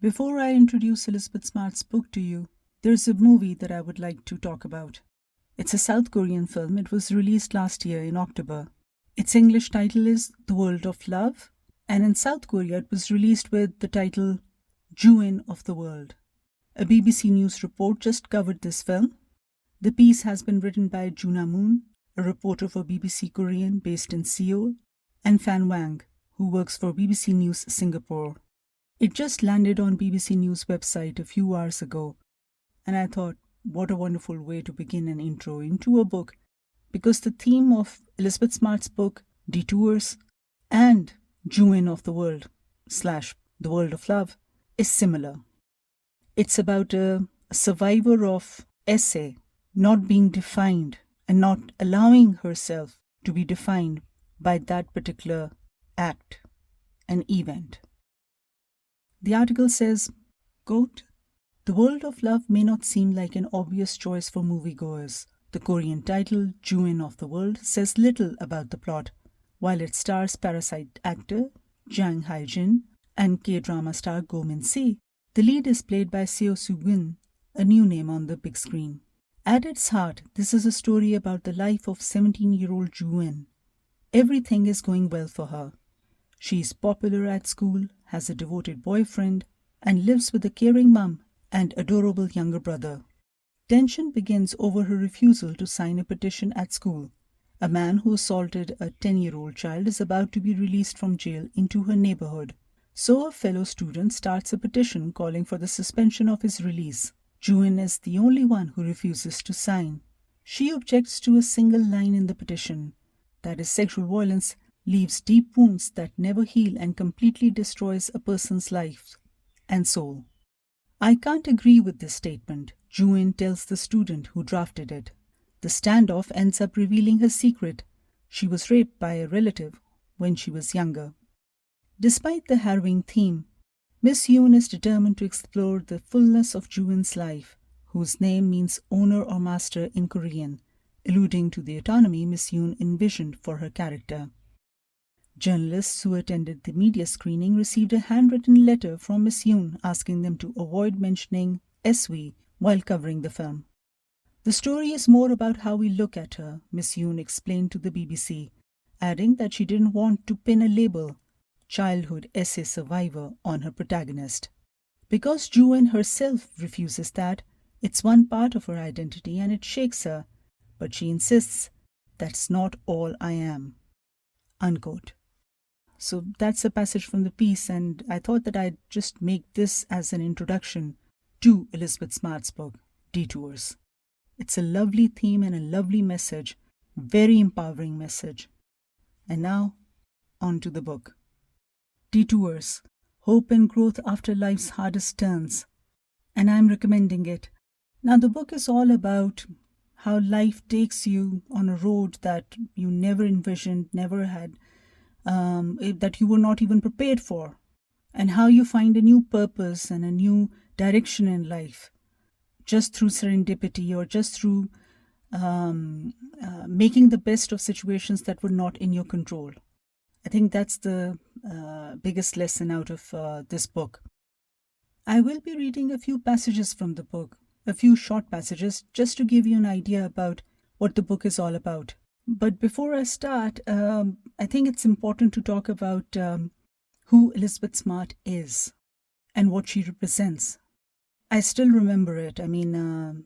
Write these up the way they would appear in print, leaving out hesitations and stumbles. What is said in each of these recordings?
Before I introduce Elizabeth Smart's book to you, there's a movie that I would like to talk about. It's a South Korean film. It was released last year in October. Its English title is The World of Love, and in South Korea it was released with the title Juin of the World. A BBC News report just covered this film. The piece has been written by Juna Moon, a reporter for BBC Korean based in Seoul, and Fan Wang, who works for BBC News Singapore. It just landed on BBC News website a few hours ago, and I thought, what a wonderful way to begin an intro into a book, because the theme of Elizabeth Smart's book, Detours, and Juin of the World / The World of Love, is similar. It's about a survivor of essay not being defined and not allowing herself to be defined by that particular act and event. The article says, quote, "The world of love may not seem like an obvious choice for moviegoers. The Korean title, Juin of the World, says little about the plot. While it stars Parasite actor Jang Hae-jin and K-drama star Go Min-si, the lead is played by Seo Soo-gun, a new name on the big screen. At its heart, this is a story about the life of 17-year-old Juin. Everything is going well for her. She is popular at school, has a devoted boyfriend, and lives with a caring mum and adorable younger brother. Tension begins over her refusal to sign a petition at school. A man who assaulted a 10-year-old child is about to be released from jail into her neighborhood. So a fellow student starts a petition calling for the suspension of his release. Juin is the only one who refuses to sign. She objects to a single line in the petition, that is, sexual violence leaves deep wounds that never heal and completely destroys a person's life and soul. I can't agree with this statement, Juin tells the student who drafted it. The standoff ends up revealing her secret. She was raped by a relative when she was younger. Despite the harrowing theme, Miss Yoon is determined to explore the fullness of Juin's life, whose name means owner or master in Korean, alluding to the autonomy Miss Yoon envisioned for her character. Journalists who attended the media screening received a handwritten letter from Miss Yoon asking them to avoid mentioning SV while covering the film. The story is more about how we look at her, Miss Yoon explained to the BBC, adding that she didn't want to pin a label, childhood essay survivor, on her protagonist. Because Juin herself refuses that, it's one part of her identity and it shakes her, but she insists, "That's not all I am." Unquote. So that's a passage from the piece, and I thought that I'd just make this as an introduction to Elizabeth Smart's book, Detours. It's a lovely theme and a lovely message, very empowering message. And now, on to the book. Detours, Hope and Growth After Life's Hardest Turns. And I'm recommending it. Now, the book is all about how life takes you on a road that you never envisioned, never had, that you were not even prepared for, and how you find a new purpose and a new direction in life just through serendipity or just through making the best of situations that were not in your control. I think that's the biggest lesson out of this book. I will be reading a few passages from the book, a few short passages, just to give you an idea about what the book is all about. But before I start, I think it's important to talk about who Elizabeth Smart is and what she represents. I still remember it. I mean,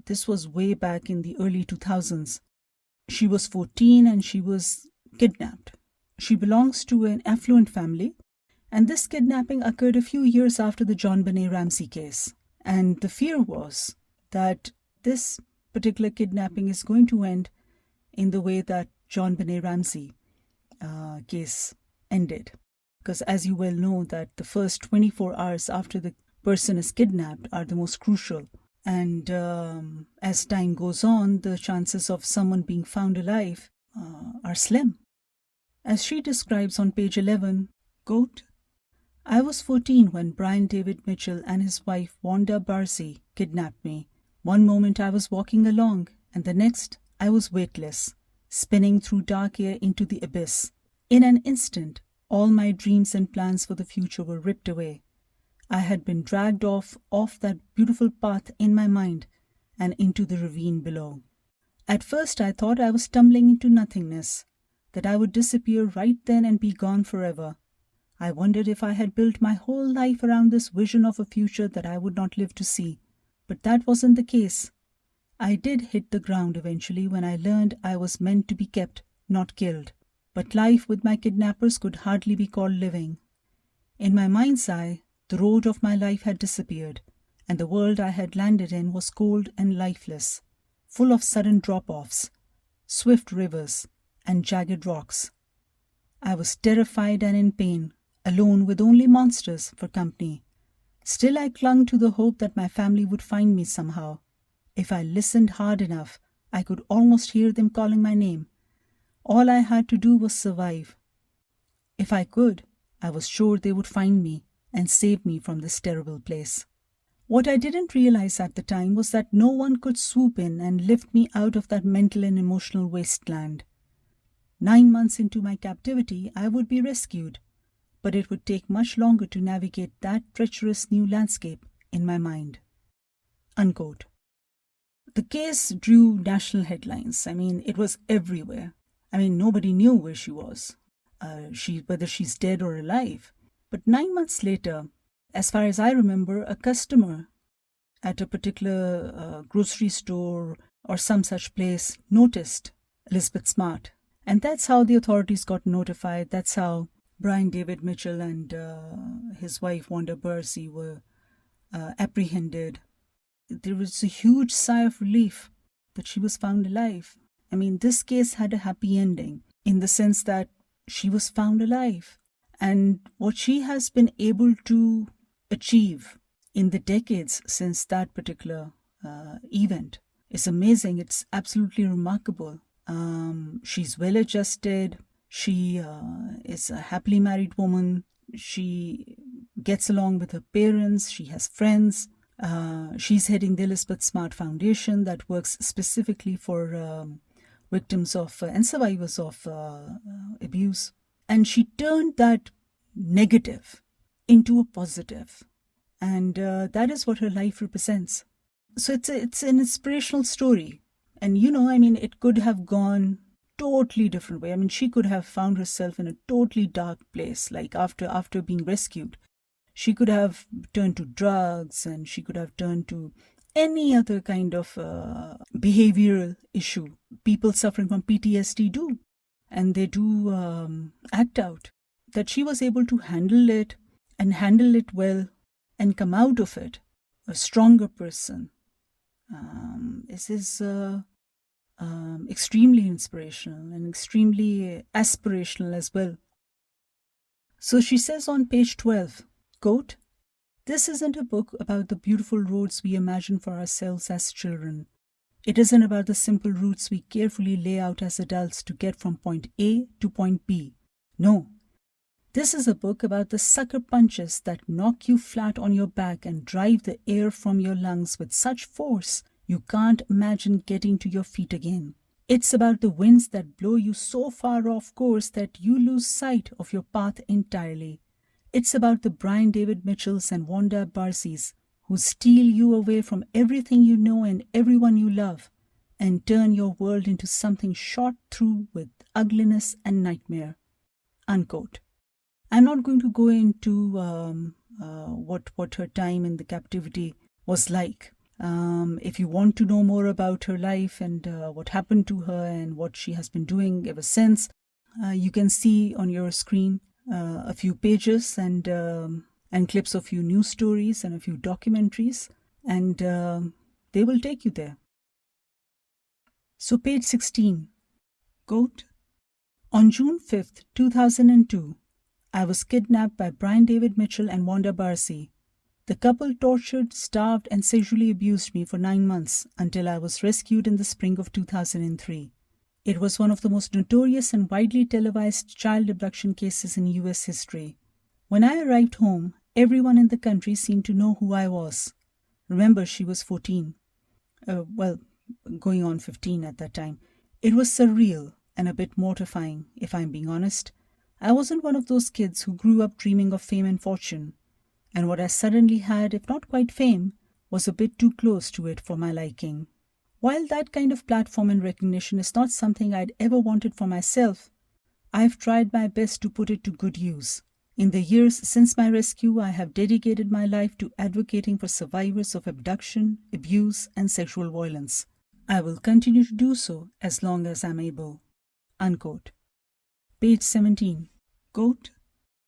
this was way back in the early 2000s. She was 14 and she was kidnapped. She belongs to an affluent family, and this kidnapping occurred a few years after the John Benet Ramsey case. And the fear was that this particular kidnapping is going to end in the way that John Benet Ramsey case ended. Because as you well know, that the first 24 hours after the person is kidnapped are the most crucial. And as time goes on, the chances of someone being found alive are slim. As she describes on page 11, quote, "I was 14 when Brian David Mitchell and his wife Wanda Barzi kidnapped me. One moment I was walking along, and the next I was weightless, spinning through dark air into the abyss. In an instant, all my dreams and plans for the future were ripped away. I had been dragged off that beautiful path in my mind and into the ravine below. At first I thought I was tumbling into nothingness, that I would disappear right then and be gone forever. I wondered if I had built my whole life around this vision of a future that I would not live to see. But that wasn't the case. I did hit the ground eventually when I learned I was meant to be kept, not killed. But life with my kidnappers could hardly be called living. In my mind's eye, the road of my life had disappeared, and the world I had landed in was cold and lifeless, full of sudden drop-offs, swift rivers, and jagged rocks. I was terrified and in pain, alone with only monsters for company. Still I clung to the hope that my family would find me somehow. If I listened hard enough, I could almost hear them calling my name. All I had to do was survive. If I could, I was sure they would find me and save me from this terrible place. What I didn't realize at the time was that no one could swoop in and lift me out of that mental and emotional wasteland. 9 months into my captivity, I would be rescued, but it would take much longer to navigate that treacherous new landscape in my mind." Unquote. The case drew national headlines. It was everywhere. Nobody knew where she was, whether she's dead or alive. But 9 months later, as far as I remember, a customer at a particular grocery store or some such place noticed Elizabeth Smart. And that's how the authorities got notified. That's how Brian David Mitchell and his wife Wanda Bursey were apprehended. There was a huge sigh of relief that she was found alive. This case had a happy ending in the sense that she was found alive. And what she has been able to achieve in the decades since that particular event is amazing. It's absolutely remarkable. She's well adjusted. She is a happily married woman. She gets along with her parents. She has friends. She's heading the Elizabeth Smart Foundation that works specifically for victims of and survivors of abuse. And she turned that negative into a positive. And that is what her life represents. So it's an inspirational story. And, it could have gone totally different way. She could have found herself in a totally dark place, like after being rescued. She could have turned to drugs, and she could have turned to any other kind of behavioral issue. People suffering from PTSD do, and they do act out. That she was able to handle it and handle it well and come out of it a stronger person. This is extremely inspirational and extremely aspirational as well. So she says on page 12, quote, "This isn't a book about the beautiful roads we imagine for ourselves as children. It isn't about the simple routes we carefully lay out as adults to get from point A to point B. No. This is a book about the sucker punches that knock you flat on your back and drive the air from your lungs with such force you can't imagine getting to your feet again. It's about the winds that blow you so far off course that you lose sight of your path entirely. It's about the Brian David Mitchells and Wanda Barseys who steal you away from everything you know and everyone you love and turn your world into something shot through with ugliness and nightmare." Unquote. I'm not going to go into what her time in the captivity was like. If you want to know more about her life and what happened to her and what she has been doing ever since, you can see on your screen a few pages and clips of a few news stories and a few documentaries, and they will take you there. So page 16, quote, "On June 5th, 2002, I was kidnapped by Brian David Mitchell and Wanda Barsey. The couple tortured, starved, and sexually abused me for 9 months until I was rescued in the spring of 2003. It was one of the most notorious and widely televised child abduction cases in US history. When I arrived home, everyone in the country seemed to know who I was. Remember, she was 14. Going on 15 at that time. It was surreal and a bit mortifying, if I'm being honest. I wasn't one of those kids who grew up dreaming of fame and fortune. and what I suddenly had, if not quite fame, was a bit too close to it for my liking. While that kind of platform and recognition is not something I'd ever wanted for myself, I've tried my best to put it to good use. In the years since my rescue, I have dedicated my life to advocating for survivors of abduction, abuse, and sexual violence. I will continue to do so as long as I'm able." Unquote. Page 17. Quote,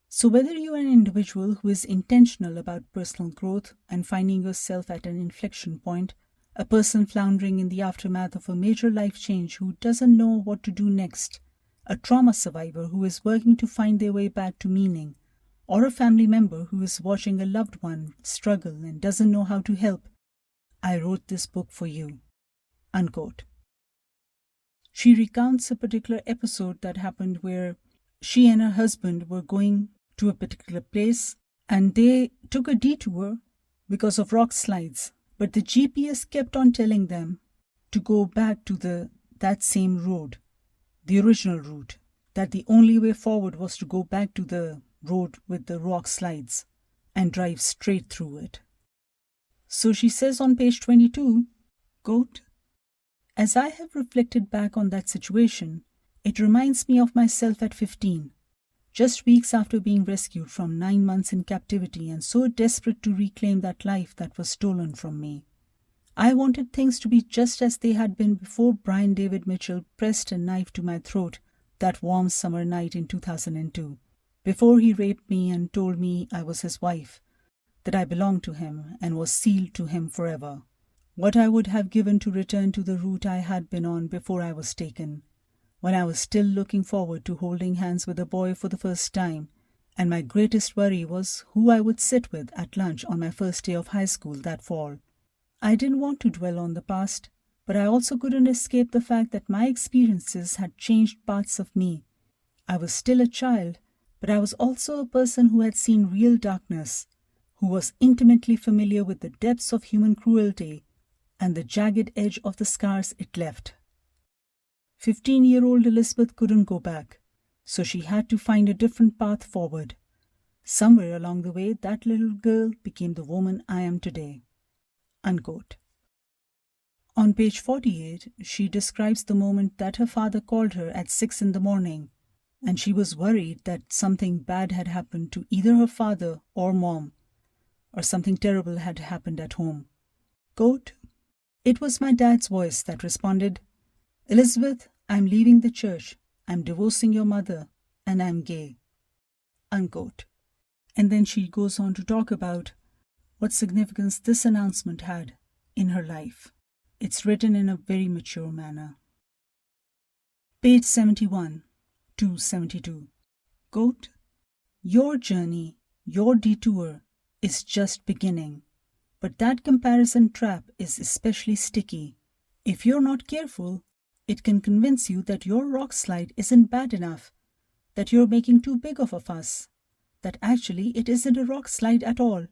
"So whether you're an individual who is intentional about personal growth and finding yourself at an inflection point, a person floundering in the aftermath of a major life change who doesn't know what to do next, a trauma survivor who is working to find their way back to meaning, or a family member who is watching a loved one struggle and doesn't know how to help, I wrote this book for you." Unquote. She recounts a particular episode that happened where she and her husband were going to a particular place and they took a detour because of rock slides, but the GPS kept on telling them to go back to that same road, the original route, that the only way forward was to go back to the road with the rock slides and drive straight through it. So she says on page 22, quote, "As I have reflected back on that situation, it reminds me of myself at 15, just weeks after being rescued from 9 months in captivity and so desperate to reclaim that life that was stolen from me. I wanted things to be just as they had been before Brian David Mitchell pressed a knife to my throat that warm summer night in 2002, before he raped me and told me I was his wife, that I belonged to him and was sealed to him forever. What I would have given to return to the route I had been on before I was taken, when I was still looking forward to holding hands with a boy for the first time, and my greatest worry was who I would sit with at lunch on my first day of high school that fall. I didn't want to dwell on the past, but I also couldn't escape the fact that my experiences had changed parts of me. I was still a child, but I was also a person who had seen real darkness, who was intimately familiar with the depths of human cruelty and the jagged edge of the scars it left. 15-year-old Elizabeth couldn't go back, so she had to find a different path forward. Somewhere along the way, that little girl became the woman I am today." Unquote. On page 48, she describes the moment that her father called her at 6 in the morning, and she was worried that something bad had happened to either her father or mom, or something terrible had happened at home. Quote, "It was my dad's voice that responded, 'Elizabeth, I'm leaving the church, I'm divorcing your mother, and I'm gay.'" Unquote. And then she goes on to talk about what significance this announcement had in her life. It's written in a very mature manner. Page 71 to 72. Quote, "Your journey, your detour, is just beginning, but that comparison trap is especially sticky. If you're not careful, it can convince you that your rock slide isn't bad enough, that you're making too big of a fuss, that actually it isn't a rock slide at all.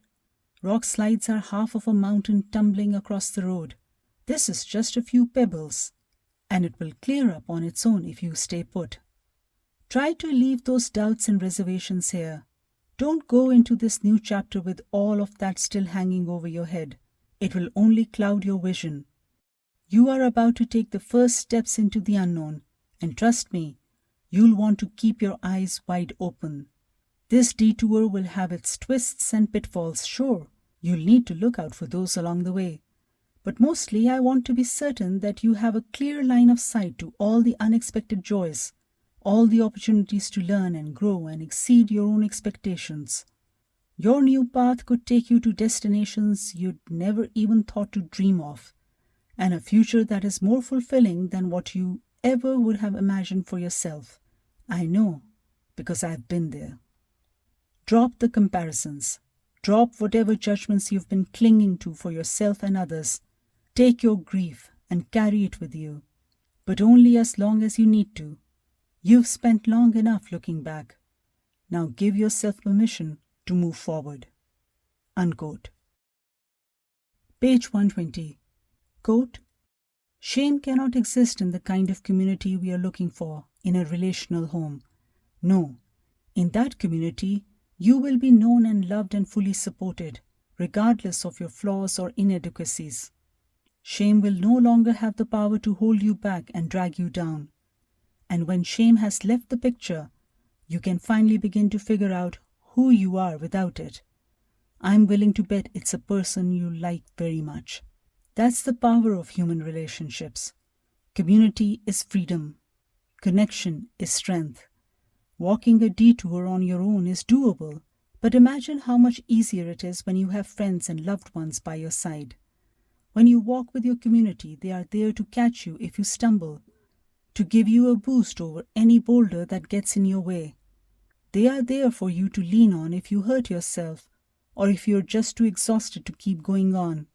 Rock slides are half of a mountain tumbling across the road. This is just a few pebbles, and it will clear up on its own if you stay put. Try to leave those doubts and reservations here. Don't go into this new chapter with all of that still hanging over your head. It will only cloud your vision. You are about to take the first steps into the unknown, and trust me, you'll want to keep your eyes wide open. This detour will have its twists and pitfalls, sure. You'll need to look out for those along the way. But mostly I want to be certain that you have a clear line of sight to all the unexpected joys, all the opportunities to learn and grow and exceed your own expectations. Your new path could take you to destinations you'd never even thought to dream of, and a future that is more fulfilling than what you ever would have imagined for yourself. I know, because I've been there. Drop the comparisons. Drop whatever judgments you've been clinging to for yourself and others. Take your grief and carry it with you, but only as long as you need to. You've spent long enough looking back. Now give yourself permission to move forward." Unquote. Page 120. Quote, "Shame cannot exist in the kind of community we are looking for in a relational home. No, in that community, You will be known and loved and fully supported, regardless of your flaws or inadequacies. Shame will no longer have the power to hold you back and drag you down. And when shame has left the picture, you can finally begin to figure out who you are without it. I'm willing to bet it's a person you like very much. That's the power of human relationships. Community is freedom. Connection is strength. Walking a detour on your own is doable, but imagine how much easier it is when you have friends and loved ones by your side. When you walk with your community, they are there to catch you if you stumble, to give you a boost over any boulder that gets in your way. They are there for you to lean on if you hurt yourself, or if you're just too exhausted to keep going on.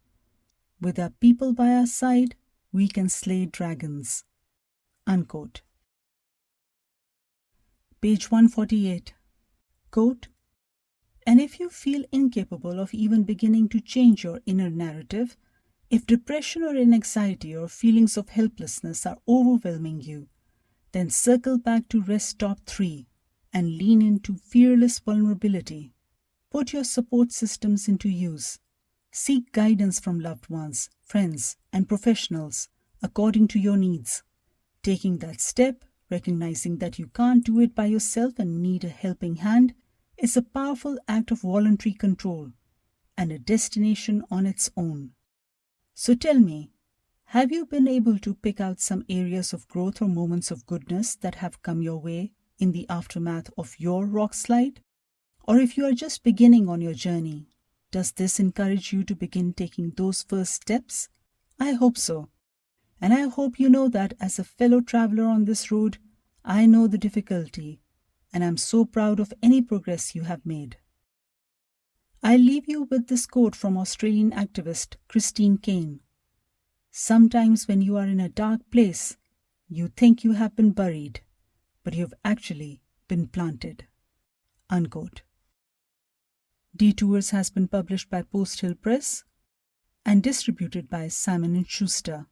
With our people by our side, we can slay dragons." Unquote. Page 148. Quote, "And if you feel incapable of even beginning to change your inner narrative, if depression or anxiety or feelings of helplessness are overwhelming you, then circle back to rest stop 3 and lean into fearless vulnerability. Put your support systems into use. Seek guidance from loved ones, friends, and professionals according to your needs. Taking that step, recognizing that you can't do it by yourself and need a helping hand, is a powerful act of voluntary control and a destination on its own. So tell me, have you been able to pick out some areas of growth or moments of goodness that have come your way in the aftermath of your rock slide? Or if you are just beginning on your journey, does this encourage you to begin taking those first steps? I hope so. And I hope you know that as a fellow traveler on this road, I know the difficulty, and I'm so proud of any progress you have made. I leave you with this quote from Australian activist Caine. "Sometimes when you are in a dark place, you think you have been buried, but you have actually been planted." Unquote. Detours has been published by Post Hill Press and distributed by Simon & Schuster.